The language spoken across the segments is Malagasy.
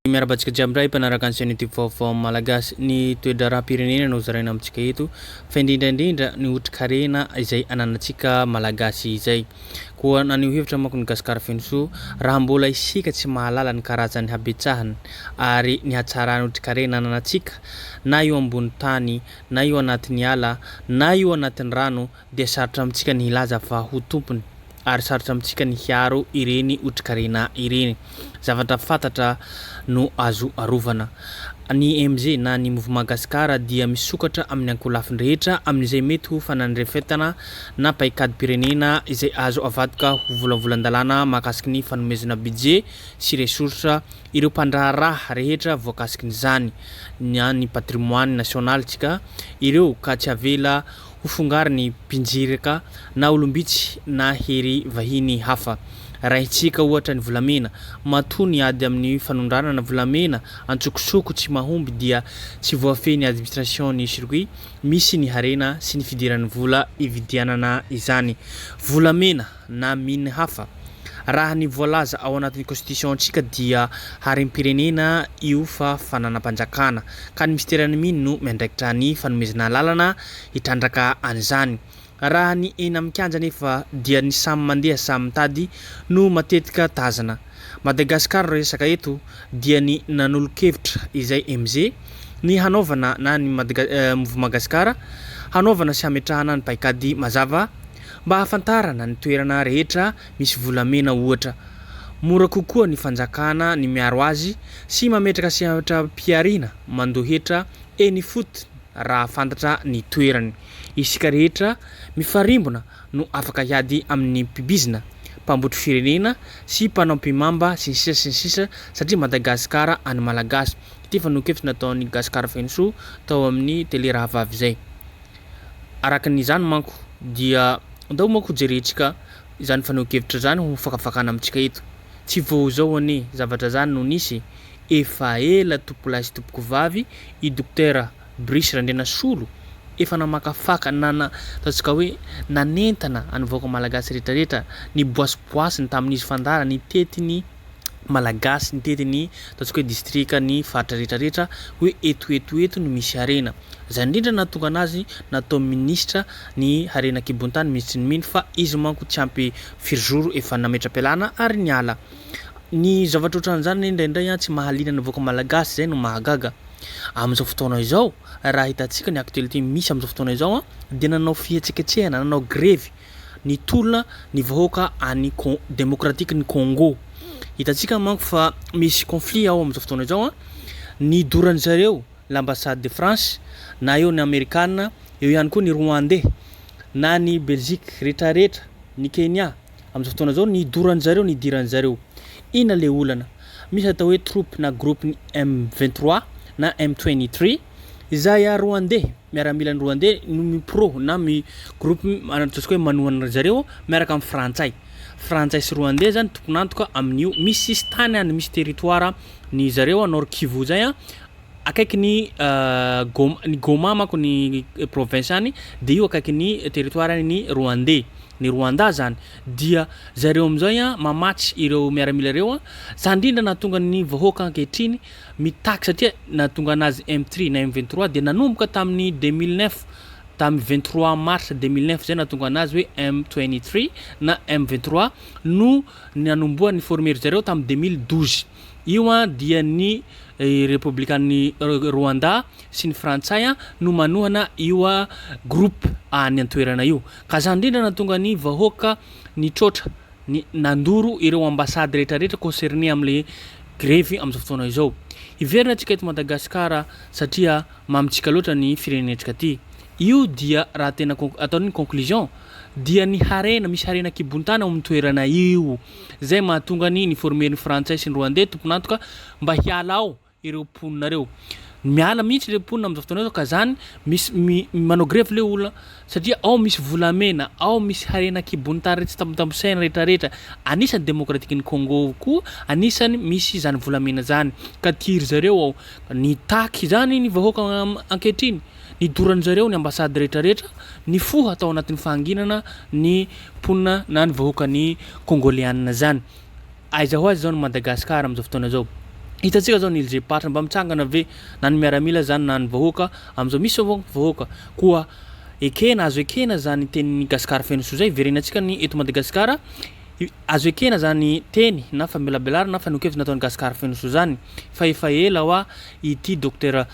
Miarabantsika jiambray mpanaraka an'izay ny vaovao malagasy ny toetra raha-pirenena no zaraina amintsika eto fa indrindraindrindra ny otrikareana izay ananantsika malagasy izay koa nanio hevitra manko ny gasikara fenosoa raha mbola isika tsy mahalala ny karazany habetsahany ary ny hatsarany otrikareana ananantsika na io ambony tany na io anatin'ny ala na io anatin'ny rano dia sarotra amintsika ny hilaza fa ho tompony ary sarotra amintsika ny hiaro ireny otrikareana ireny zavatra fantatra no azo arovana ny MG na ny mouvement gasikara dia misokatra amin'ny ankolafiny rehetra amin'izay mety ho fanandrefetana na paikady pirenena izay azo avadika ho volavolan-dalàna mahakasiky ny fanomezana budget sy ressources ireo mpandraharaha rehetra voakasiky n'izany ny patrimoine national tsika ireo ka tsy avela ho fongary ny mpinjiraka na olombitsy na hery vahiny hafa raha itsika ohatra ny volamena matony ady amin'ny fanondrana na volamena antsokosoko tsy mahomby dia tsy voafeny administration ny circuit misy ny harena sy ny fidiran'ny vola ividianana izany volamena na mine hafa raha ny voalaza ao anatin'ny constitution tsika dia harem-pirenena io fa fananam-panjakana ka ny ministeran'ny mine no miandraikitra ny fanomezana lalana hitrandraka an'izany raha ny ena mikanja nefa dia ny samy mandeha samy mitady no matetika tazana Madagasikara resaka eto dia ny nanolo-kevitra izay MG ny hanaovana na ny mouvement gasikara hanaovana sy hametrahana ny paikady mazava mba hafantarana ny toerana rehetra misy volamena ohatra mora kokoa ny fanjakana ny miaro azy sy mametraka sehatra piarina mandohetra eny foot raha fantatra ny toerany isika rehetra mifarimbona no afaka hiady amin'ny pibizina mpambotro firenena sy mpanampimamba sy ny sisa satria Madagasikara any malagasy ity fanokevitra nataon'ny gasikara fenosoa tao amin'ny tele raha vavy zay arakan'izany manko dia ndao manko jerentsika izany fanokevitra zany ho fakafakana amintsika eto tsy vao zao ane zavatra zany no nisy efa ela tompolahy sy tompoko vavy i docteur Brice Randrianasolo efa namakafaka tatsika hoe nanentana anivoaka malagasy rehetrarehetra ny boasiboasiny tamin'izy fandara ny tetiny malagasy ny tetiny tatsika hoe distrika ny faritra rehetrarehetra hoe eto no misy harena zany indrindra nahatonga anazy natao ministra ny harena kibontany ministry ny miny fa izy manko tsy ampy firy efa nametra-pialana ary ny ala ny zavatra ohatran'izany indraindray tsy mahaliana anivoaka malagasy zay no mahagaga amin'izao fotoana izao raha hitantsika ny actualité misy amin'izao fotoana izao dia nanao fihetsiketsehana nanao grevy ny tolona ny vahoaka any démocratique ny Congo hitantsika manko fa misy conflit ao amin'izao fotoana izao ny dorany zareo l'ambassade de France na eo ny amerikanina eo ihany koa ny rwandais na ny Belgique rehetrarehetra ny Kenya amin'izao fotoana izao ny dorany zareo ny dirany zareo ina le olana misy atao hoe troupe na groupe ny M23 na M23 izay rwandais miaramila ny rwandais no mipro na mi groupe ataontsika hoe manohana zareo miaraka amin'ny frantsay sy rwandais zany tomponantoka amin'io misy tany any misy territoire ny zareo Nord Kivu zay akaiky ny Goma manko ny province any de io akaiky ny territoire ny rwandais ny Rwanda zany dia zareo amizay mamatsy ireo miaramila reo zany indrindra nahatonga ny vahoaka ankehitriny mitaky satria nahatonga anazy M3 na M23 dia nanomboka tamin'ny 2009 tamin'ny 23 mars 2009 zay nahatonga anazy hoe M23 na M23 no nanomboa ny former zareo tamin'ny 2012 io dia ny républicain Rwanda sy ny frantsay no manohana io groupe any antoerana io ka zany indrindra nahatonga ny vahoaka ny trotra ny nandoro ireo ambassade rehetrarehetra concerné am'le grevy amin'izao fotoana izao iverina antsika eto Madagasikara satria mamitsika loatra ny firenenetsika ty io dia raha tena ataony conclusion dia ny harena misy harena kibontany ao amin'ny toerana io zay mahatonga ny former ny frantsay sy ny rwandais tomponantoka mba hiala ao ireo mponinareo miala mihitsy le mponina amin'izao fotoana izao ka zany misy manao grevy le olona satria ao misy volamena ao misy harena kibontany tsy tampotamposaina rehetrarehetra anisany démocratique ny Congo koa anisany misy zany volamena zany ka tiry zareo ao ny taky zany ny vahoaka ankehitriny ny dorany zareo ny ambassade rehetrarehetra ny foha atao anatin'ny fahanginana ny mponina na ny vahoaka ny congolianina zany aiza ho azy zao ny Madagasikara amin'izao fotoana izao hitantsika zao nilzay patra mba mitsangana ve na ny miaramila zany na ny vahoaka am'izao misy vahoaka koa ekena azo ekena zany teny gasikara feno soa zay verenantsika ny eto Madagasikara azo ekena zany teny na famelabelarina na fanokevitra nataon'ny gasikara feno soa zany fa efa ela hoa ity docteur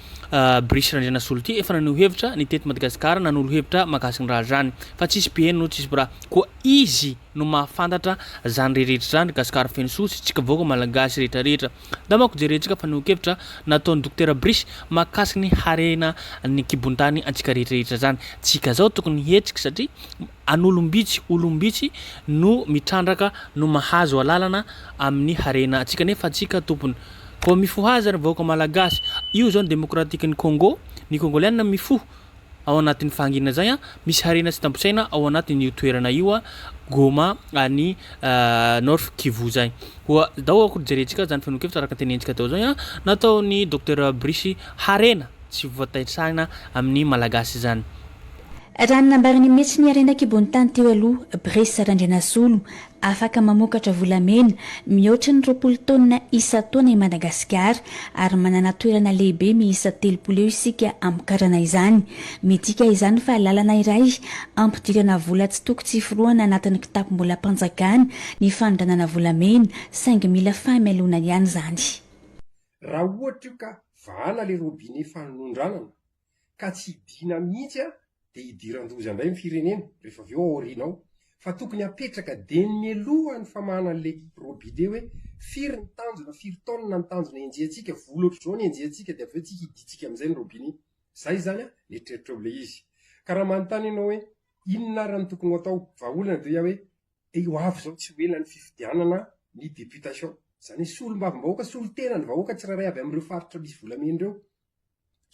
Brice Randrianasolo ity efa nanao hevitra ny teto Madagasikara nanolo hevitra mahakasiky ny raha zany fa tsisy piheno tsisy bra koa izy no mahafantatra zany rehetra zany gasikara feno soa sy tsika vaoaka malagasy rehetrarehetra da mako jerentsika fanokevitra nataon'ny docteur Brice mahakasiky ny harena ny kibontany antsika rehetrarehetra zany tsika zao tokony hetsika satria olombitsy no mitrandraka no mahazo alalana amin'ny harena antsika nefa atsika tompony ko mifohaza vahoaka malagasy io zao demokratique ny Congo ny congoliana mifoh ao anatin'ny fahangina zay misy harena sy tamposaina ao anatin'ny toerana io Goma any Nord Kivu zay koa dao ako jerentsika zany fanokevitra araka tenentsika tao zay nataon'ny docteur Brice harena tsy voataitsana amin'ny malagasy zany raha nambariny mihitsy ny harena kibontany teo aloha Brice Randrianasolo afaka mamokatra volamena mihoatra ny 20 taona isa taona i Madagasikara ary manana toerana lehibe miisa 30 isika amkarana izany midika izany fa lalana iray ampidirana vola tsy toko tsy firoana anatin'ny kitapo-mbola mpanjakana ny fandranana volamena 5,000 fahamelona ihany zany raha ohatra io ka vahana le robinet fanondranana ka tsy dina mihitsy dia hidiran-doza indray ny firenena rehefa avy eo aorinao fa tokony apetraka de mialoha ny famahana le robinet hoe firy ny tanjona firy taonina ny tanjona enjeantsika vola ohatr' zao ny enjeantsika dia avy eo tsika hiditsika amin'izay ny robinet zay zany le treritreo le izy ka raha manontany ianao hoe inona raha ny tokony atao vahaolana dia hoe eo avy zao tsy ho ela ny fifidianana ny députation zany solom-bavim-bahoaka solo-tena ny vahoaka tsirairay avy amin'ireo faritra misy volamena ireo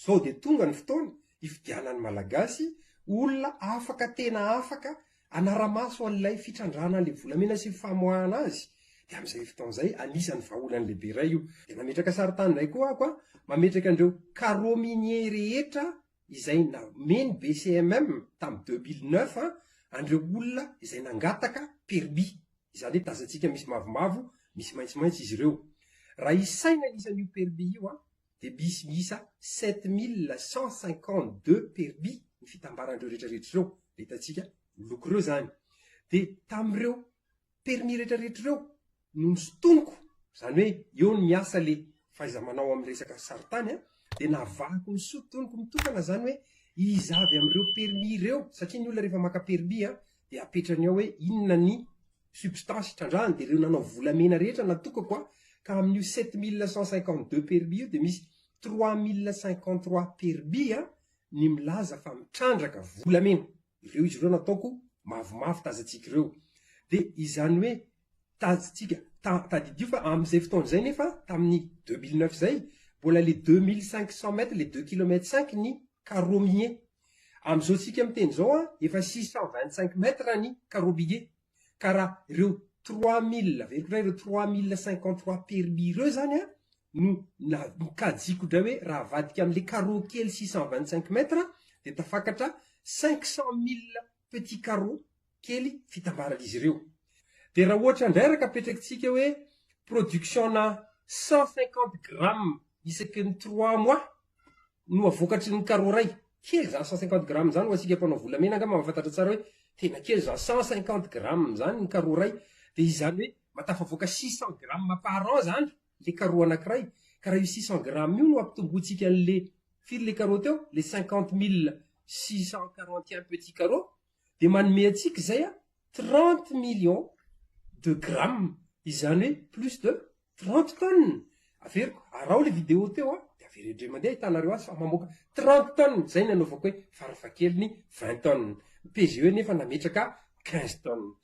sao dia tonga ny fotoana hifidianan'ny malagasy olona afaka tena afaka anaramaso an'ilay fitrandrana le volamena sy famoahana azy dia amin'izay fotoan'izay anisan'ny vahaolany lehibe iray io dia nametraka saritany indray koa ako mametraka an'ireo carreau minier rehetra izay nameny BCMM tamin'ny 2009 an'ireo olona izay nangataka permis izany hoe tazantsika misy mavomavo misy maitsomaitso izy ireo raha isaina isan'io permis io dia misy miisa 7152 permis ny fitambaran'ireo rehetrarehetra ireo hitantsika loko ireo zany dia tamin'ireo permis rehetrarehetra ireo no nisotonoko zany hoe eo ny miasa le fahaiza-manao amin'ny resaka saritany dia navahako ny sotonoko mitokana zany hoe izavy amin'ireo permis ireo satria ny olona rehefa maka permis dia apetrany ao hoe inona ny substance trandrahany dia ireo nanao volamena rehetra natokako ka amin'io 7152 permis io dia misy 3053 permis ny milaza fa mitrandraka volamena ireo izy ireo nataoko mavomavo tazantsika ireo dia izany hoe tazantsika tadidio fa amin'izay fotoan'izay nefa tamin'ny 2009 zay mbola le 2500 mètres le 2 km 5 ny carreau minier amin'izao tsika miteny zao efa 625 mètres ny carreau minier ka raha ireo 3053 permis ireo zany no mikajiko dra hoe raha vadika amin'le carreau kely 625 mètres dia tafakatra 500 000 petit carreau kely fitambaran'izy ireo dia raha ohatra indrairaka apetrakintsika hoe production-na 150 grammes isaky ny 3 mois no avokatry ny carreau ray kely zany 150 grammes zany ho asika mpanao volamena nga mahafantatra tsara hoe tena kely zany 150 grammes zany ny carreau ray dia izany hoe matafavoaka 600 grammes par an zany le carreau anankiray ka raha io 600 grammes io no ampitombotsika an'le firy le carreau teo le 50 641 petit carreau dia manome antsika zay 30 millions de grammes izany hoe plus de 30 tonnes averiko arao le vidéo teo dia averedre mandeha hitanareo azy fa mamoaka 30 tonnes zay nanaovako hoe farafakeliny 20 tonnes PGE nefa nametraka 15 tonnes